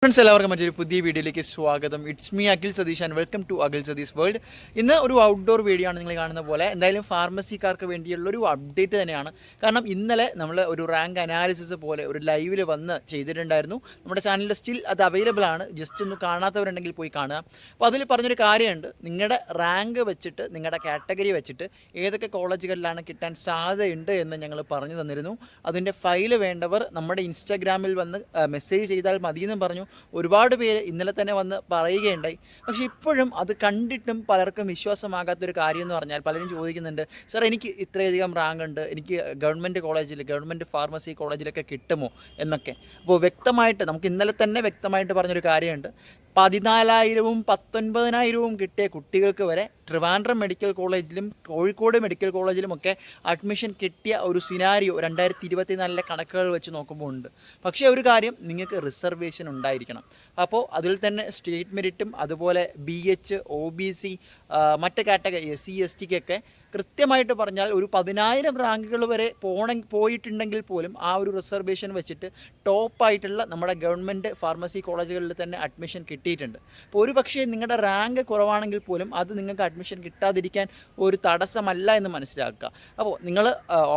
Friends എല്ലാവർക്കും മറ്റൊരു പുതിയ വീഡിയോയിലേക്ക് സ്വാഗതം. It's me Akhil Satish and welcome to Akhil Satish world. ഇന്ന് ഒരു ഔട്ട്ഡോർ വീഡിയോ ആണ് നിങ്ങൾ കാണുന്ന പോലെ. എന്തായാലും ഫാർമസിക്കാർക്ക് വേണ്ടിയുള്ള ഒരു അപ്ഡേറ്റ് തന്നെയാണ്. കാരണം ഇന്നലെ നമ്മൾ ഒരു റാങ്ക് അനാലിസിസ് പോലെ ഒരു ലൈവിൽ വന്ന് ചെയ്തിട്ടുണ്ടായിരുന്നു. നമ്മുടെ ചാനലിൽ സ്റ്റിൽ അത് അവൈലബിൾ ആണ്. ജസ്റ്റ് ഒന്ന് കാണാത്തവരുണ്ടെങ്കിൽ പോയി കാണുക. അപ്പോൾ അതിൽ പറഞ്ഞൊരു കാര്യമുണ്ട്, നിങ്ങളുടെ റാങ്ക് വെച്ചിട്ട് നിങ്ങളുടെ കാറ്റഗറി വെച്ചിട്ട് ഏതൊക്കെ കോളേജുകളിലാണ് കിട്ടാൻ സാധ്യതയുണ്ട് എന്ന് ഞങ്ങൾ പറഞ്ഞു തന്നിരുന്നു. അതിൻ്റെ ഫയല് വേണ്ടവർ നമ്മുടെ ഇൻസ്റ്റാഗ്രാമിൽ വന്ന് മെസ്സേജ് ചെയ്താൽ മതിയെന്നും പറഞ്ഞു. ഒരുപാട് പേര് ഇന്നലെ തന്നെ വന്ന് പറയുകയുണ്ടായി. പക്ഷേ ഇപ്പോഴും അത് കണ്ടിട്ടും പലർക്കും വിശ്വാസമാകാത്തൊരു കാര്യം എന്ന് പറഞ്ഞാൽ, പലരും ചോദിക്കുന്നുണ്ട്, സാർ എനിക്ക് ഇത്രയധികം റാങ്ക് ഉണ്ട്, എനിക്ക് ഗവൺമെൻറ് ഫാർമസി കോളേജിലൊക്കെ കിട്ടുമോ എന്നൊക്കെ. അപ്പോൾ വ്യക്തമായിട്ട് നമുക്ക് ഇന്നലെ തന്നെ വ്യക്തമായിട്ട് പറഞ്ഞൊരു കാര്യമുണ്ട്. 14,000-ഉം 19,000-ഉം കിട്ടിയ കുട്ടികൾക്ക് വരെ ട്രിവാൻഡ്രം മെഡിക്കൽ കോളേജിലും കോഴിക്കോട് മെഡിക്കൽ കോളേജിലുമൊക്കെ അഡ്മിഷൻ കിട്ടിയ ഒരു സിനാരിയോ 2024 കണക്കുകൾ വെച്ച് നോക്കുമ്പോൾ ഉണ്ട്. പക്ഷേ ഒരു കാര്യം, നിങ്ങൾക്ക് റിസർവേഷൻ ഉണ്ടായിരിക്കണം. അപ്പോൾ അതിൽ തന്നെ സ്റ്റേറ്റ് മെറിറ്റും അതുപോലെ BH, OBC, മറ്റ് കാറ്റഗറി SC STക്കൊക്കെ കൃത്യമായിട്ട് പറഞ്ഞാൽ ഒരു 10,000 റാങ്കുകൾ വരെ പോയിട്ടുണ്ടെങ്കിൽ പോലും ആ ഒരു റിസർവേഷൻ വെച്ചിട്ട് ടോപ്പായിട്ടുള്ള നമ്മുടെ ഗവൺമെൻറ് ഫാർമസി കോളേജുകളിൽ തന്നെ അഡ്മിഷൻ കിട്ടിയിട്ടുണ്ട്. അപ്പോൾ ഒരു പക്ഷേ നിങ്ങളുടെ റാങ്ക് കുറവാണെങ്കിൽ പോലും അത് നിങ്ങൾക്ക് അഡ്മിഷൻ കിട്ടാതിരിക്കാൻ ഒരു തടസ്സമല്ല എന്ന് മനസ്സിലാക്കുക. അപ്പോൾ നിങ്ങൾ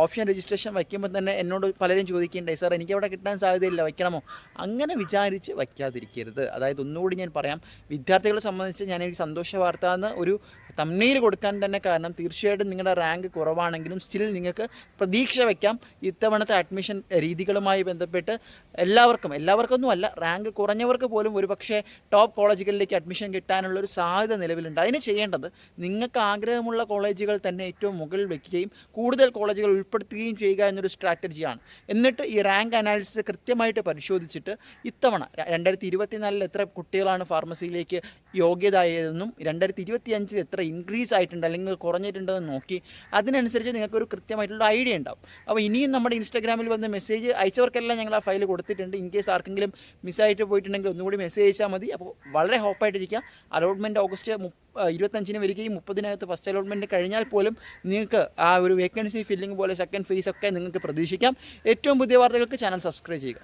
ഓപ്ഷൻ രജിസ്ട്രേഷൻ വയ്ക്കുമ്പോൾ തന്നെ എന്നോട് പലരും ചോദിക്കേണ്ടായി, സാർ എനിക്ക് അവിടെ കിട്ടാൻ സാധ്യതയില്ല, വയ്ക്കണമോ? അങ്ങനെ വിചാരിച്ച് വയ്ക്കാതിരിക്കരുത്. അതായത് ഒന്നുകൂടി ഞാൻ പറയാം, വിദ്യാർത്ഥികളെ സംബന്ധിച്ച് ഞാൻ എനിക്ക് സന്തോഷ വാർത്ത എന്ന് ഒരു തമ്മിൽ കൊടുക്കാൻ തന്നെ കാരണം, തീർച്ചയായിട്ടും നിങ്ങളുടെ റാങ്ക് കുറവാണെങ്കിലും സ്റ്റിൽ നിങ്ങൾക്ക് പ്രതീക്ഷ വയ്ക്കാം. ഇത്തവണത്തെ അഡ്മിഷൻ രീതികളുമായി ബന്ധപ്പെട്ട് എല്ലാവർക്കൊന്നുമല്ല, റാങ്ക് കുറഞ്ഞവർക്ക് പോലും ഒരു പക്ഷേ ടോപ്പ് കോളേജുകളിലേക്ക് അഡ്മിഷൻ കിട്ടാനുള്ളൊരു സാധ്യത നിലവിലുണ്ട്. അതിന് ചെയ്യേണ്ടത്, നിങ്ങൾക്ക് ആഗ്രഹമുള്ള കോളേജുകൾ തന്നെ ഏറ്റവും മുകളിൽ വയ്ക്കുകയും കൂടുതൽ കോളേജുകൾ ഉൾപ്പെടുത്തുകയും ചെയ്യുക എന്നൊരു സ്ട്രാറ്റജിയാണ്. എന്നിട്ട് ഈ റാങ്ക് അനാലിസിസ് കൃത്യമായിട്ട് പരിശോധിച്ചിട്ട് ഇത്തവണ 2024 എത്ര കുട്ടികളാണ് ഫാർമസിയിലേക്ക് യോഗ്യതായതെന്നും 2025 എത്ര ഇൻക്രീസ് ആയിട്ടുണ്ട് അല്ലെങ്കിൽ കുറഞ്ഞിട്ടുണ്ടെന്ന് നോക്കി അതിനനുസരിച്ച് നിങ്ങൾക്കൊരു കൃത്യമായിട്ടുള്ള ഐഡിയ ഉണ്ടാവും. അപ്പോൾ ഇനിയും നമ്മുടെ ഇൻസ്റ്റാഗ്രാമിൽ വന്ന് മെസ്സേജ് അയച്ചവർക്കെല്ലാം ഞങ്ങൾ ആ ഫയൽ കൊടുത്തിട്ടുണ്ട്. ഇൻ കേസ് ആർക്കെങ്കിലും മിസ്സായിട്ട് പോയിട്ടുണ്ടെങ്കിൽ ഒന്നുകൂടി മെസ്സേജ് അയച്ചാൽ മതി. അപ്പോൾ വളരെ ഹോപ്പായിട്ടിരിക്കുക. അലോട്ട്മെൻറ്റ് ഓഗസ്റ്റ് 25 വരികയും 30-നകത്ത് ഫസ്റ്റ് അലോട്ട്മെൻറ്റ് കഴിഞ്ഞാൽ പോലും നിങ്ങൾക്ക് ആ ഒരു വേക്കൻസി ഫില്ലിംഗ് പോലെ സെക്കൻഡ് ഫേസ് ഒക്കെ നിങ്ങൾക്ക് പ്രതീക്ഷിക്കാം. ഏറ്റവും പുതിയ വാർത്തകൾക്ക് ചാനൽ സബ്സ്ക്രൈബ് ചെയ്യുക.